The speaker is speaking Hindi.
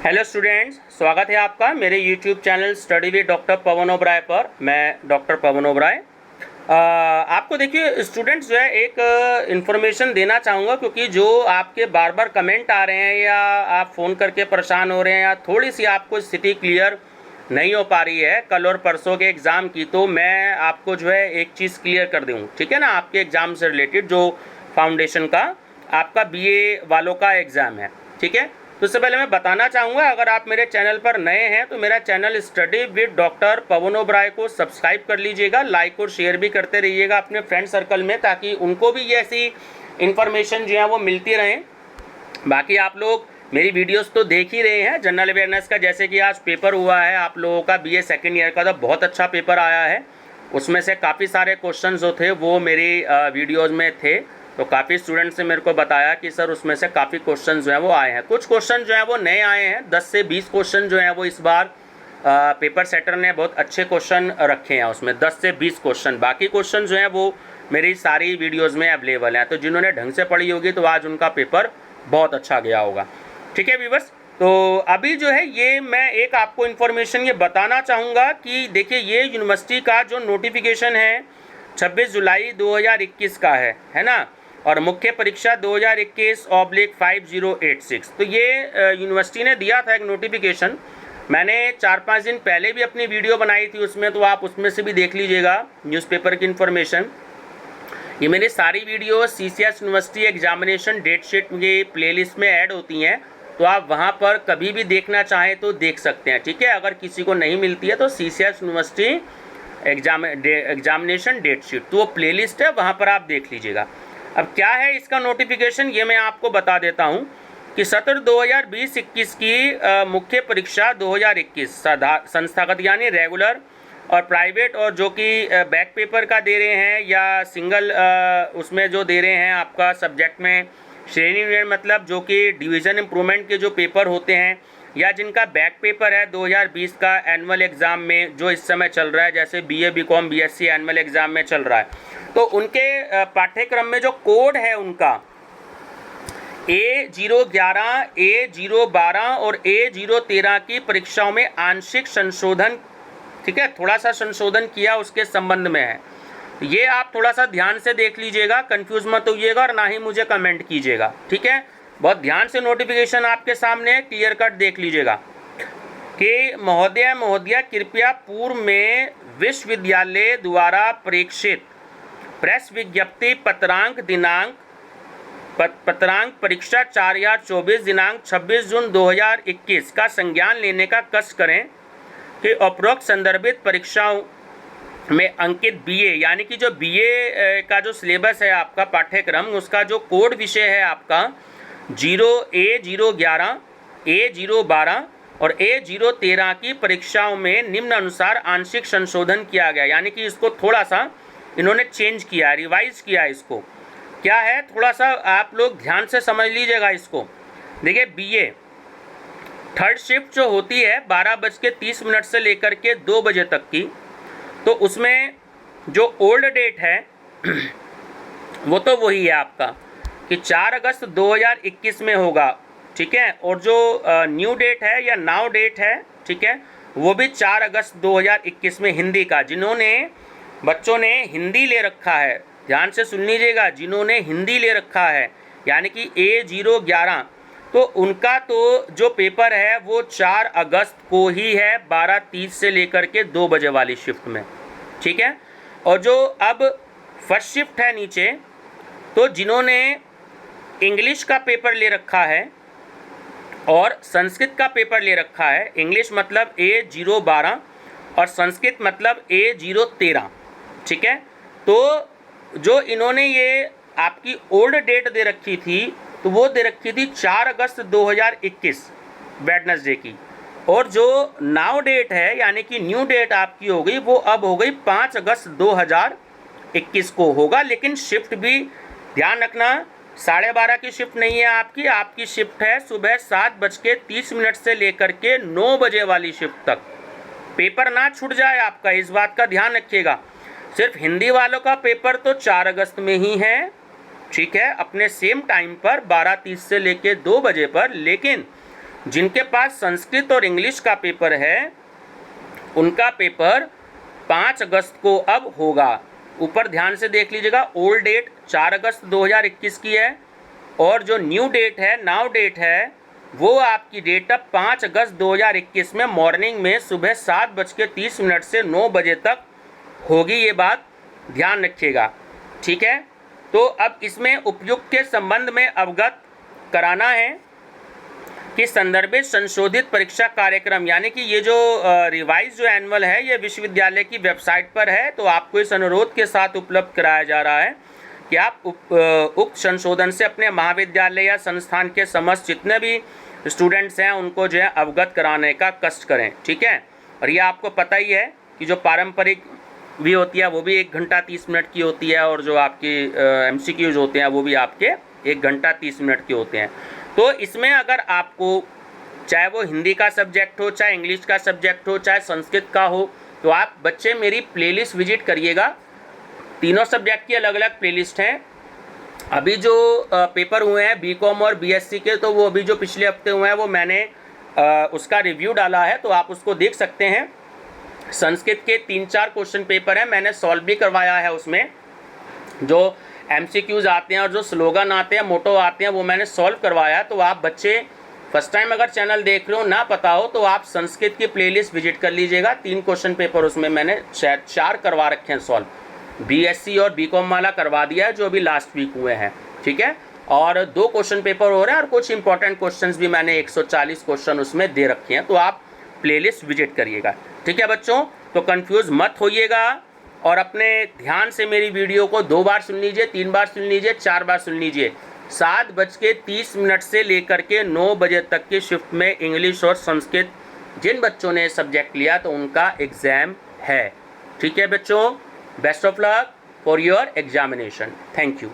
हेलो स्टूडेंट्स, स्वागत है आपका मेरे YouTube channel study with doctor Pawan Oberoi पर। मैं डॉक्टर पवन ओबराय आपको देखिए स्टूडेंट्स जो है एक इन्फॉर्मेशन देना चाहूँगा, क्योंकि जो आपके बार बार कमेंट आ रहे हैं या आप फ़ोन करके परेशान हो रहे हैं या थोड़ी सी आपको स्थिति क्लियर नहीं हो पा रही है कल और परसों के एग्ज़ाम की, तो मैं आपको जो है एक चीज़ क्लियर कर दूँ, ठीक है ना। आपके एग्ज़ाम से रिलेटेड जो फाउंडेशन का आपका बीए वालों का एग्ज़ाम है, ठीक है। तो उससे पहले मैं बताना चाहूँगा, अगर आप मेरे चैनल पर नए हैं तो मेरा channel study with doctor Pawan Oberoi को सब्सक्राइब कर लीजिएगा, लाइक और शेयर भी करते रहिएगा अपने फ्रेंड सर्कल में, ताकि उनको भी ये ऐसी इन्फॉर्मेशन जो है वो मिलती रहें। बाकी आप लोग मेरी वीडियोस तो देख ही रहे हैं जनरल अवेयरनेस का, जैसे कि आज पेपर हुआ है आप लोगों का बीए सेकेंड ईयर का, तो बहुत अच्छा पेपर आया है। उसमें से काफ़ी सारे क्वेश्चन जो थे वो मेरी वीडियोज़ में थे, तो काफ़ी स्टूडेंट्स ने मेरे को बताया कि सर उसमें से काफ़ी क्वेश्चन जो हैं वो आए हैं। कुछ क्वेश्चन जो हैं वो नए आए हैं, 10 से 20 क्वेश्चन जो हैं वो इस बार पेपर सेटर ने बहुत अच्छे क्वेश्चन रखे हैं उसमें, 10 से 20 क्वेश्चन। बाकी क्वेश्चन जो हैं वो मेरी सारी वीडियोज़ में अवेलेबल हैं, तो जिन्होंने ढंग से पढ़ी होगी तो आज उनका पेपर बहुत अच्छा गया होगा, ठीक है व्यूअर्स। तो अभी जो है ये मैं एक आपको इन्फॉर्मेशन ये बताना चाहूँगा कि देखिए ये यूनिवर्सिटी का जो नोटिफिकेशन है 26 जुलाई 2021 का है ना, और मुख्य परीक्षा 2021/5086। तो ये यूनिवर्सिटी ने दिया था एक नोटिफिकेशन। मैंने 4-5 दिन पहले भी अपनी वीडियो बनाई थी उसमें, तो आप उसमें से भी देख लीजिएगा न्यूज़पेपर की इन्फॉर्मेशन। ये मेरी सारी video CCS university examination date sheet के प्लेलिस्ट में ऐड होती हैं, तो आप वहाँ पर कभी भी देखना चाहें तो देख सकते हैं, ठीक है। अगर किसी को नहीं मिलती है तो CCS university examination date sheet, तो वो प्लेलिस्ट है, वहाँ पर आप देख लीजिएगा। अब क्या है इसका नोटिफिकेशन, ये मैं आपको बता देता हूँ कि सत्र 2020-21 की मुख्य परीक्षा 2021 संस्थागत यानी रेगुलर और प्राइवेट, और जो कि बैक पेपर का दे रहे हैं या सिंगल उसमें जो दे रहे हैं आपका सब्जेक्ट में श्रेणी यूनियन, मतलब जो कि डिवीज़न इम्प्रूवमेंट के जो पेपर होते हैं, या जिनका बैक पेपर है 2020 का एनुअल एग्ज़ाम में जो इस समय चल रहा है, जैसे BA BCom BSc annual exam में चल रहा है, तो उनके पाठ्यक्रम में जो कोड है उनका A011, A012 और A013 की परीक्षाओं में आंशिक संशोधन, ठीक है, थोड़ा सा संशोधन किया उसके संबंध में है। ये आप थोड़ा सा ध्यान से देख लीजिएगा, कंफ्यूज मत होइएगा और ना ही मुझे कमेंट कीजिएगा, ठीक है। बहुत ध्यान से नोटिफिकेशन आपके सामने क्लियर कट देख लीजिएगा कि महोदया कृपया पूर्व में विश्वविद्यालय द्वारा प्रेक्षित प्रेस विज्ञप्ति पत्रांक परीक्षा 4024 दिनांक 26 जून 2021 का संज्ञान लेने का कष्ट करें कि उपरोक्त संदर्भित परीक्षाओं में अंकित BA यानी कि जो BA का जो सिलेबस है आपका पाठ्यक्रम, उसका जो कोड विषय है आपका A011, A012 और A013 की परीक्षाओं में निम्न अनुसार आंशिक संशोधन किया गया, यानी कि इसको थोड़ा सा इन्होंने चेंज किया, रिवाइज किया। इसको क्या है, थोड़ा सा आप लोग ध्यान से समझ लीजिएगा इसको। देखिए BA थर्ड शिफ्ट जो होती है 12:30 से लेकर के 2 बजे तक की, तो उसमें जो ओल्ड डेट है वो तो वही है आपका कि 4 अगस्त 2021 में होगा, ठीक है। और जो न्यू डेट है या नाउ डेट है, ठीक है, वो भी 4 अगस्त 2021 में हिंदी का। जिन्होंने बच्चों ने हिंदी ले रखा है, ध्यान से सुन लीजिएगा, जिन्होंने हिंदी ले रखा है यानी कि A011, तो उनका तो जो पेपर है वो 4 अगस्त को ही है 12:30 से लेकर के 2 बजे वाली शिफ्ट में, ठीक है। और जो अब फर्स्ट शिफ्ट है नीचे, तो जिन्होंने इंग्लिश का पेपर ले रखा है और संस्कृत का पेपर ले रखा है, इंग्लिश मतलब A012 और संस्कृत मतलब A013, ठीक है, तो जो इन्होंने ये आपकी ओल्ड डेट दे रखी थी, तो वो दे रखी थी 4 अगस्त 2021 वेडनेसडे की, और जो नाउ डेट है यानी कि न्यू डेट आपकी हो गई, वो अब हो गई 5 अगस्त 2021 को होगा। लेकिन शिफ्ट भी ध्यान रखना, 12:30 की शिफ्ट नहीं है आपकी शिफ्ट है सुबह 7:30 से लेकर के 9 बजे वाली शिफ्ट तक। पेपर ना छूट जाए आपका, इस बात का ध्यान रखिएगा। सिर्फ हिंदी वालों का पेपर तो 4 अगस्त में ही है, ठीक है, अपने सेम टाइम पर 12:30 से लेके 2 बजे पर, लेकिन जिनके पास संस्कृत और इंग्लिश का पेपर है उनका पेपर 5 अगस्त को अब होगा। ऊपर ध्यान से देख लीजिएगा, ओल्ड डेट 4 अगस्त 2021 की है और जो न्यू डेट है, नाउ डेट है, वो आपकी डेट अब 5 अगस्त 2021 में मॉर्निंग में सुबह 7:30 से 9 बजे तक होगी। ये बात ध्यान रखिएगा, ठीक है। तो अब इसमें उपयुक्त के संबंध में अवगत कराना है कि संदर्भित संशोधित परीक्षा कार्यक्रम, यानी कि ये जो रिवाइज जो एनुअल है ये विश्वविद्यालय की वेबसाइट पर है, तो आपको इस अनुरोध के साथ उपलब्ध कराया जा रहा है कि आप उक्त संशोधन से अपने महाविद्यालय या संस्थान के समस्त जितने भी स्टूडेंट्स हैं उनको जो है अवगत कराने का कष्ट करें, ठीक है। और ये आपको पता ही है कि जो पारंपरिक भी होती है वो भी 1 घंटा 30 मिनट की होती है और जो आपकी MCQs होते हैं वो भी आपके 1 घंटा 30 मिनट के होते हैं। तो इसमें अगर आपको चाहे वो हिंदी का सब्जेक्ट हो, चाहे इंग्लिश का सब्जेक्ट हो, चाहे संस्कृत का हो, तो आप बच्चे मेरी प्लेलिस्ट विजिट करिएगा। तीनों सब्जेक्ट की अलग अलग प्लेलिस्ट हैं। अभी जो पेपर हुए हैं BCom और BSc के, तो वो अभी जो पिछले हफ्ते हुए हैं वो मैंने उसका रिव्यू डाला है, तो आप उसको देख सकते हैं। संस्कृत के 3-4 क्वेश्चन पेपर हैं, मैंने सॉल्व भी करवाया है। उसमें जो MCQs आते हैं और जो स्लोगन आते हैं, मोटो आते हैं, वो मैंने सॉल्व करवाया है। तो आप बच्चे फर्स्ट टाइम अगर चैनल देख रहे हो, ना पता हो, तो आप संस्कृत की प्लेलिस्ट विजिट कर लीजिएगा। 3 क्वेश्चन पेपर उसमें मैंने 4 करवा रखे हैं सॉल्व। BSc और BCom वाला करवा दिया है जो अभी लास्ट वीक हुए हैं, ठीक है। और 2 क्वेश्चन पेपर हो रहे हैं और कुछ इंपॉर्टेंट क्वेश्चंस भी मैंने 140 क्वेश्चन उसमें दे रखे हैं, तो आप प्लेलिस्ट विजिट करिएगा, ठीक है बच्चों। तो कंफ्यूज मत होइएगा और अपने ध्यान से मेरी वीडियो को 2 बार सुन लीजिए, 3 बार सुन लीजिए, 4 बार सुन लीजिए। 7:30 से लेकर के 9 बजे तक की शिफ्ट में इंग्लिश और संस्कृत जिन बच्चों ने सब्जेक्ट लिया तो उनका एग्ज़ाम है, ठीक है बच्चों। Best of luck for your examination. Thank you.